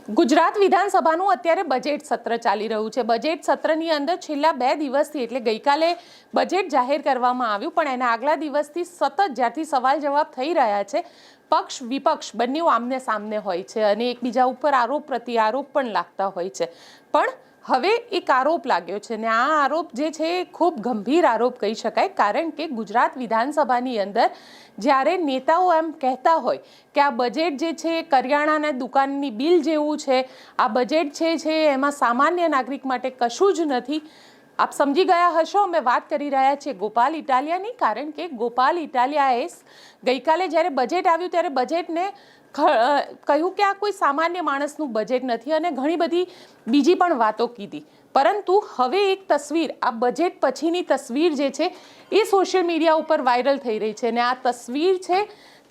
ગુજરાત વિધાનસભાનું અત્યારે બજેટ સત્ર ચાલી રહ્યું છે। બજેટ સત્રની અંદર છેલ્લા 2 દિવસથી એટલે ગઈકાલે બજેટ જાહેર કરવામાં આવ્યું, પણ એના આગલા દિવસથી સતત જ્યારથી સવાલ જવાબ થઈ રહ્યા છે, પક્ષ વિપક્ષ બંને આમને સામને હોય છે અને એકબીજા ઉપર આરોપ પ્રત્યારોપ પણ લાગતા હોય છે। પણ હવે એક આરોપ લાગ્યો છે ને આ આરોપ જે છે એ ખૂબ ગંભીર આરોપ કહી શકાય, કારણ કે ગુજરાત વિધાનસભાની અંદર જ્યારે નેતાઓ એમ કહેતા હોય કે આ બજેટ જે છે કરિયાણાના દુકાનની બિલ જેવું છે, આ બજેટ છે એમાં સામાન્ય નાગરિક માટે કશું જ નથી। આપ સમજી ગયા હશો અમે વાત કરી રહ્યા છીએ ગોપાલ ઇટાલિયાની, કારણ કે ગોપાલ ઇટાલિયાએ ગઈકાલે જ્યારે બજેટ આવ્યું ત્યારે બજેટને કહ્યું કે આ કોઈ સામાન્ય માણસનું બજેટ નથી અને ઘણી બધી બીજી પણ વાતો કીધી। પરંતુ હવે એક તસવીર, આ બજેટ પછીની તસવીર જે છે એ સોશિયલ મીડિયા ઉપર વાયરલ થઈ રહી છે અને આ તસવીર છે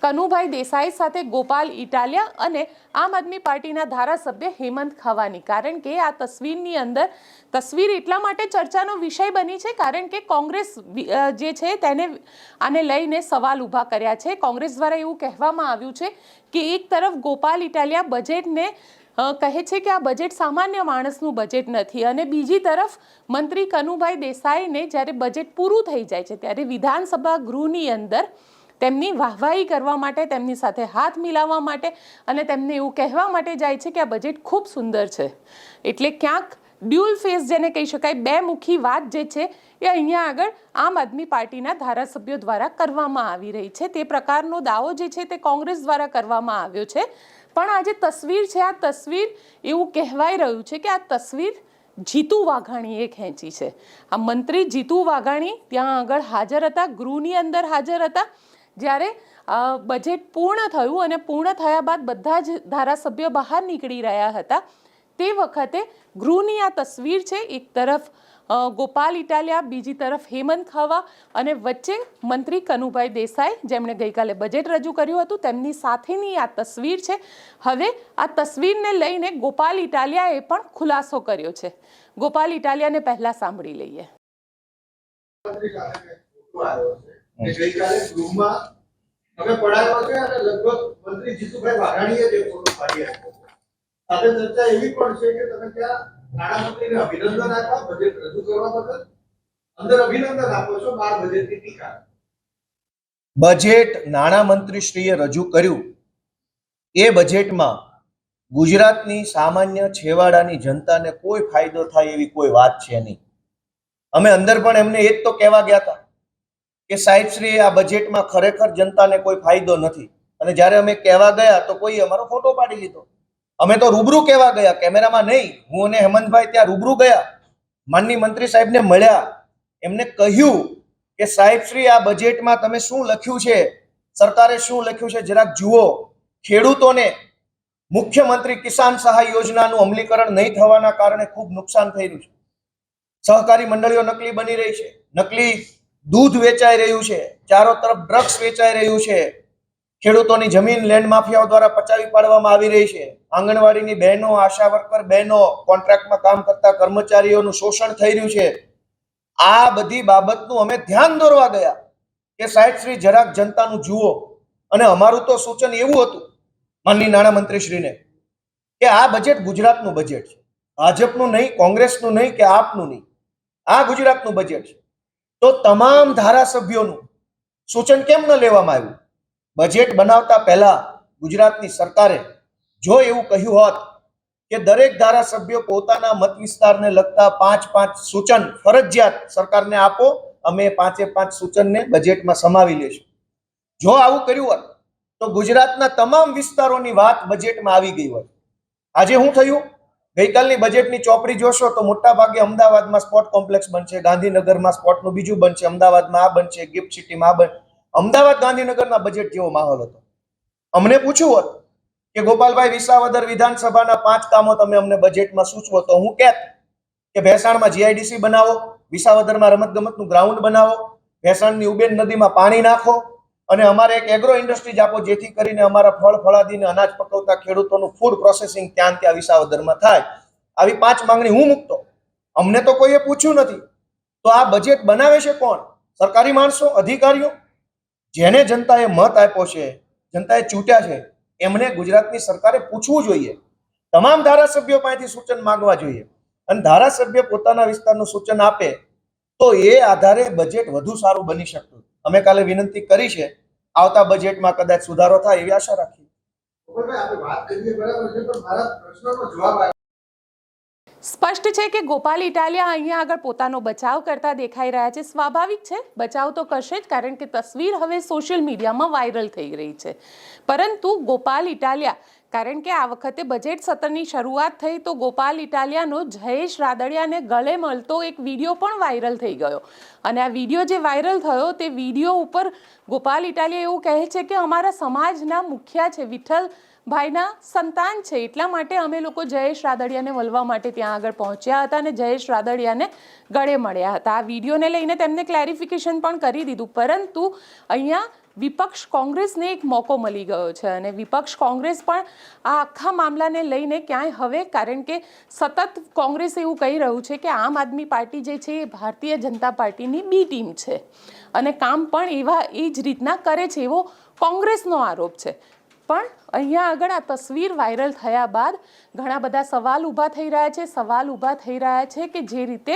કનુભાઈ દેસાઈ સાથે ગોપાલ ઇટાલિયા અને આમ આદમી પાર્ટીના ધારાસભ્ય હેમંત ખવાની। કારણ કે આ તસવીરની અંદર તસવીર એટલા માટે ચર્ચાનો વિષય બની છે કારણ કે કોંગ્રેસ જે છે તેને આને લઈને સવાલ ઊભા કર્યા છે। કોંગ્રેસ દ્વારા એવું કહેવામાં આવ્યું છે કે એક તરફ ગોપાલ ઇટાલિયા બજેટને કહે છે કે આ બજેટ સામાન્ય માણસનું બજેટ નથી અને બીજી તરફ મંત્રી કનુભાઈ દેસાઈને જ્યારે બજેટ પૂરું થઈ જાય છે ત્યારે વિધાનસભા ગૃહની અંદર તેમની વાહવાહી કરવા માટે, તેમની સાથે હાથ મિલાવવા માટે અને તેમને એવું કહેવા માટે જાય છે કે આ બજેટ ખૂબ સુંદર છે। એટલે ક્યાંક ડ્યુઅલ ફેસ જેને કહી શકાય, બે મુખી વાત જે છે એ અહીંયા આગળ આમ આદમી પાર્ટીના ધારાસભ્યો દ્વારા કરવામાં આવી રહી છે। તે પ્રકારનો દાવો જે છે તે કોંગ્રેસ દ્વારા કરવામાં આવ્યો છે, પણ આ જે તસવીર છે આ તસવીર એવું કહેવાય રહ્યું છે કે આ તસવીર જીતુ વાઘાણીએ ખેંચી છે। આ મંત્રી જીતુ વાઘાણી ત્યાં આગળ હાજર હતા, ગૃહની અંદર હાજર હતા જ્યારે બજેટ પૂર્ણ થયું અને પૂર્ણ થયા બાદ બધા જ ધારાસભ્યો બહાર નીકળી રહ્યા હતા તે વખતે ગૃહની આ તસવીર છે। એક તરફ ગોપાલ ઇટાલિયા, બીજી તરફ હેમંત ખવા અને વચ્ચે મંત્રી કનુભાઈ દેસાઈ જેમણે ગઈકાલે બજેટ રજૂ કર્યું હતું તેમની સાથેની આ તસવીર છે। હવે આ તસવીરને લઈને ગોપાલ ઇટાલિયાએ પણ ખુલાસો કર્યો છે। ગોપાલ ઇટાલિયાને પહેલા સાંભળી લઈએ। અમે પડાયો છે અને લગભગ મંત્રી જીતુભાઈ વાઘાણીએ જે ફોટો પાડી આપ્યો સાથે ચર્ચા એવી પણ છે કે તમે ત્યાં નાણામંત્રીને અભિનંદન આપવા બજેટ રજૂ કરવા બદલ અંદર અભિનંદન આપો છો, બહાર બજેટની ટીકા। બજેટ નાણામંત્રીશ્રીએ રજૂ કર્યું એ બજેટમાં ગુજરાતની સામાન્ય છેવાડાની જનતાને કોઈ ફાયદો થાય એવી કોઈ વાત છે નહીં। અમે અંદર પણ એમને એ જ તો કહેવા ગયા હતા કે સાહેબશ્રી આ બજેટમાં ખરેખર જનતાને કોઈ ફાયદો નથી, અને જ્યારે અમે કહેવા ગયા તો કોઈ અમારો ફોટો પાડી લીધો। અમે તો રૂબરૂ કહેવા ગયા, કેમેરામાં નહીં। હું અને હેમંતભાઈ ત્યાં રૂબરૂ ગયા, માનની મંત્રી સાહેબને મળ્યા, એમને કહ્યું કે સાહેબશ્રી આ બજેટમાં તમે શું લખ્યું છે, સરકારે શું લખ્યું છે જરાક જુઓ। ખેડૂતોને મુખ્યમંત્રી કિસાન સહાય યોજનાનું અમલીકરણ નહીં થવાના કારણે ખૂબ નુકસાન થઈ રહ્યું છે। સહકારી મંડળીઓ નકલી બની રહી છે, નકલી દૂધ વેચાઈ રહ્યું છે, ચારો તરફ ડ્રગ્સ વેચાઈ રહ્યું છે, ખેડૂતોની જમીન લેન્ડ માફિયાઓ દ્વારા પચાવી પાડવામાં આવી રહી છે, આંગણવાડીની બહેનો, આશા વર્કર બહેનો, કોન્ટ્રાક્ટમાં કામ કરતા કર્મચારીઓનું શોષણ થઈ રહ્યું છે। આ બધી બાબતનું અમે ધ્યાન દોરવા ગયા કે સાહેબશ્રી જરાક જનતાનું જુઓ। અને અમારું તો સૂચન એવું હતું માનનીય નાણામંત્રીશ્રીને કે આ બજેટ ગુજરાતનું બજેટ છે, ભાજપનું નહીં, કોંગ્રેસનું નહીં કે આપનું નહીં, આ ગુજરાતનું બજેટ છે। તો તમામ ધારાસભ્યોનું સૂચન કેમ ન લેવામાં આવ્યું? બજેટ બનાવતા પહેલા ગુજરાતની સરકારે જો એવું કહ્યું હોત કે દરેક ધારાસભ્યો પોતાના મત વિસ્તારને લગતા 5 સૂચન ફરજિયાત સરકારને આપો, અમે 5 સૂચનને બજેટમાં સમાવી લેશું, જો આવું કર્યું હોત તો ગુજરાતના તમામ વિસ્તારોની વાત બજેટમાં આવી ગઈ હોત। આજે શું થયું? ગઈકાલની બજેટની ચોપડી જોશો તો મોટા ભાગે અમદાવાદમાં સ્પોર્ટ કોમ્પ્લેક્સ બનશે, ગાંધીનગરમાં સ્પોર્ટનું બીજું બનશે, અમદાવાદમાં આ બનશે, ગિફ્ટ સિટીમાં આ બનશે। અમદાવાદ ગાંધીનગરના બજેટ જેવો માહોલ હતો। અમને પૂછ્યું હોત કે ગોપાલભાઈ વિસાવદર વિધાનસભાના 5 કામો તમે અમને બજેટમાં સૂચવો, તો હું કહેત કે ભેસાણમાં જીઆઈડીસી બનાવો, વિસાવદરમાં રમતગમતનું ગ્રાઉન્ડ બનાવો, ભેસાણની ઉબેન નદીમાં પાણી નાખો અને અમારે એક એગ્રો ઇન્ડસ્ટ્રીઝ આપો જેથી કરીને અમારા ફળ ફળાદીને અનાજ પકવતા ખેડૂતોનું ફૂડ પ્રોસેસિંગ ત્યાં વિસાવદરમાં થાય। આવી 5 માંગણી હું મૂકતો, અમને તો કોઈએ પૂછ્યું નથી। તો આ બજેટ બનાવે છે કોણ? સરકારી માણસો, અધિકારીઓ, જેને જનતાએ મત આપ્યો છે, જનતાએ ચૂંટ્યા છે, એમને ગુજરાતની સરકારે પૂછવું જોઈએ તમામ ધારાસભ્યો પાસેથી સૂચન માંગવા જોઈએ અને ધારાસભ્ય પોતાના વિસ્તારનું સૂચન આપે તો એ આધારે બજેટ વધુ સારું બની શકતું. અમે કાલે વિનંતી કરી છે, આવતા બજેટમાં કદાચ સુધારો થાય એવી આશા રાખીએ. ગોપાલભાઈ, આપણે વાત કરીએ બરાબર છે, પણ મારા પ્રશ્નનો જવાબ આવ્યો. સ્પષ્ટ છે કે ગોપાલ ઇટાલિયા અહીંયા આગળ પોતાનો બચાવ કરતા દેખાઈ રહ્યા છે. સ્વાભાવિક છે, બચાવ તો કરશે જ, કારણ કે તસવીર હવે સોશિયલ મીડિયામાં વાયરલ થઈ રહી છે. પરંતુ ગોપાલ ઇટાલિયા, કારણ કે આ વખતે બજેટ સત્રની શરૂઆત થઈ તો ગોપાલ ઇટાલિયાનો જયેશ રાદડિયાને ગળે મળતો એક વિડીયો પણ વાયરલ થઈ ગયો. અને આ વિડીયો જે વાયરલ થયો તે વિડીયો ઉપર ગોપાલ ઇટાલિયા એવું કહે છે કે અમારા સમાજના મુખિયા છે, વિઠ્ઠલભાઈના સંતાન છે, એટલા માટે અમે લોકો જયેશ રાદડિયાને મળવા માટે ત્યાં આગળ પહોંચ્યા હતા અને જયેશ રાદડિયાને ગળે મળ્યા હતા. આ વિડીયોને લઈને તેમને ક્લેરિફિકેશન પણ કરી દીધું, પરંતુ અહીંયા વિપક્ષ કોંગ્રેસને એક મોકો મળી ગયો છે અને વિપક્ષ કોંગ્રેસ પણ આ આખા મામલાને લઈને ક્યાંય હવે, કારણ કે સતત કોંગ્રેસ એવું કહી રહ્યું છે કે આમ આદમી પાર્ટી જે છે એ ભારતીય જનતા પાર્ટીની બી ટીમ છે અને કામ પણ એ જ રીતના કરે છે, એવો કોંગ્રેસનો આરોપ છે. પણ અહીંયા આગળ આ તસવીર વાયરલ થયા બાદ ઘણા બધા સવાલ ઊભા થઈ રહ્યા છે કે જે રીતે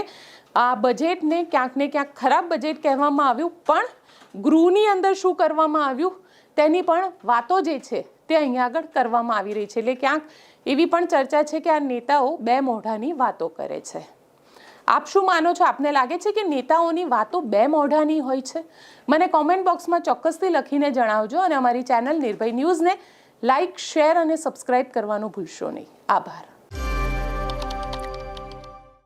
આ બજેટને ક્યાંક ને ક્યાંક ખરાબ બજેટ કહેવામાં આવ્યું, પણ ગૃહની અંદર શું કરવામાં આવ્યું તેની પણ વાતો જે છે તે અહીંયા આગળ કરવામાં આવી રહી છે. એટલે ક્યાંક એવી પણ ચર્ચા છે કે આ નેતાઓ બે મોઢાની વાતો કરે છે. આપ શું માનો છો? આપને લાગે છે કે નેતાઓની વાતો બે મોઢાની હોય છે? મને કોમેન્ટ બોક્સમાં ચોક્કસથી લખીને જણાવજો અને અમારી ચેનલ નિર્ભય ન્યૂઝને લાઇક, શેર અને સબસ્ક્રાઇબ કરવાનું ભૂલશો નહીં. આભાર.